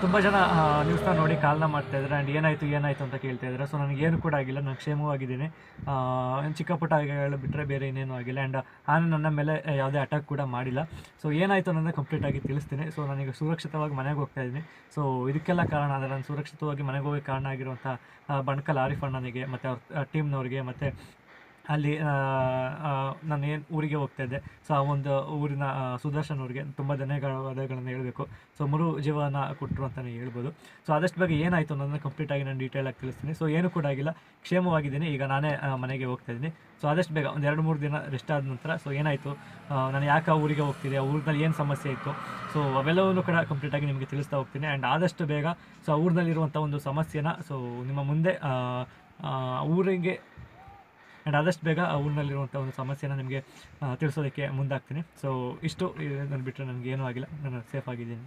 ತುಂಬ ಜನ ನ್ಯೂಸ್ನ ನೋಡಿ ಕಾಲ್ನ ಮಾಡ್ತಾಯಿದ್ದಾರೆ ಆ್ಯಂಡ್ ಏನಾಯಿತು ಅಂತ ಕೇಳ್ತಾ ಇದ್ದಾರೆ. ಸೊ ನನಗೇನು ಕೂಡ ಆಗಿಲ್ಲ, ನಾನು ಕ್ಷೇಮವಾಗಿದ್ದೀನಿ. ಚಿಕ್ಕ ಪುಟ್ಟ ಬಿಟ್ಟರೆ ಬೇರೆ ಇನ್ನೇನು ಆಗಿಲ್ಲ. ಆ್ಯಂಡ್ ಆನೆ ನನ್ನ ಮೇಲೆ ಯಾವುದೇ ಅಟ್ಯಾಕ್ ಕೂಡ ಮಾಡಿಲ್ಲ. ಸೊ ಏನಾಯಿತು ಅನ್ನೋದನ್ನ ಕಂಪ್ಲೀಟಾಗಿ ತಿಳಿಸ್ತೀನಿ. ಸೊ ನಾನೀಗ ಸುರಕ್ಷಿತವಾಗಿ ಮನೆಗೆ ಹೋಗ್ತಾ ಇದ್ದೀನಿ. ಸೊ ಇದಕ್ಕೆಲ್ಲ ಕಾರಣ ಅಂದರೆ ನಾನು ಸುರಕ್ಷಿತವಾಗಿ ಮನೆಗೆ ಹೋಗೋಕ್ಕೆ ಕಾರಣ ಆಗಿರುವಂಥ ಬಣ್ಕಲ್ ಆರಿಫ್ ಅಣ್ಣನಿಗೆ ಮತ್ತು ಅವ್ರ ಟೀಮ್ನವ್ರಿಗೆ, ಮತ್ತು ಅಲ್ಲಿ ನಾನು ಏನು ಊರಿಗೆ ಹೋಗ್ತಾ ಇದ್ದೆ, ಸೊ ಆ ಒಂದು ಊರಿನ ಸುದರ್ಶನ್ ಅವ್ರಿಗೆ ತುಂಬ ಧನ್ಯವಾದಗಳನ್ನು ಹೇಳಬೇಕು. ಸೊ ಮರು ಜೀವನ ಕೊಟ್ಟರು ಅಂತಲೇ ಹೇಳ್ಬೋದು. ಸೊ ಆದಷ್ಟು ಬೇಗ ಏನಾಯಿತು ಅನ್ನೋದನ್ನ ಕಂಪ್ಲೀಟಾಗಿ ನಾನು ಡೀಟೇಲಾಗಿ ತಿಳಿಸ್ತೀನಿ. ಸೊ ಏನೂ ಕೂಡ ಆಗಿಲ್ಲ, ಕ್ಷೇಮವಾಗಿದ್ದೀನಿ. ಈಗ ನಾನೇ ಮನೆಗೆ ಹೋಗ್ತಾ ಇದ್ದೀನಿ. ಸೊ ಆದಷ್ಟು ಬೇಗ ಒಂದು 2-3 ದಿನ ರೆಸ್ಟ್ ಆದ ನಂತರ ಸೊ ಏನಾಯಿತು, ನಾನು ಯಾಕೆ ಆ ಊರಿಗೆ ಹೋಗ್ತಿದ್ದೆ, ಆ ಊರಿನಲ್ಲಿ ಏನು ಸಮಸ್ಯೆ ಇತ್ತು, ಸೊ ಅವೆಲ್ಲವನ್ನೂ ಕೂಡ ಕಂಪ್ಲೀಟಾಗಿ ನಿಮಗೆ ತಿಳಿಸ್ತಾ ಹೋಗ್ತೀನಿ. ಆ್ಯಂಡ್ ಆದಷ್ಟು ಬೇಗ ಸೊ ಆ ಊರಿನಲ್ಲಿರುವಂಥ ಒಂದು ಸಮಸ್ಯೆನ ಸೊ ನಿಮ್ಮ ಮುಂದೆ ಊರಿಗೆ ಆ್ಯಂಡ್ ಆದಷ್ಟು ಬೇಗ ಆ ಊರಿನಲ್ಲಿರುವಂಥ ಒಂದು ಸಮಸ್ಯೆನ ನಿಮಗೆ ತಿಳಿಸೋದಕ್ಕೆ ಮುಂದಾಗ್ತೀನಿ. ಸೊ ಇಷ್ಟು ಇದನ್ನು ಬಿಟ್ಟರೆ ನನಗೇನೂ ಆಗಿಲ್ಲ, ನಾನು ಸೇಫ್ ಆಗಿದ್ದೀನಿ.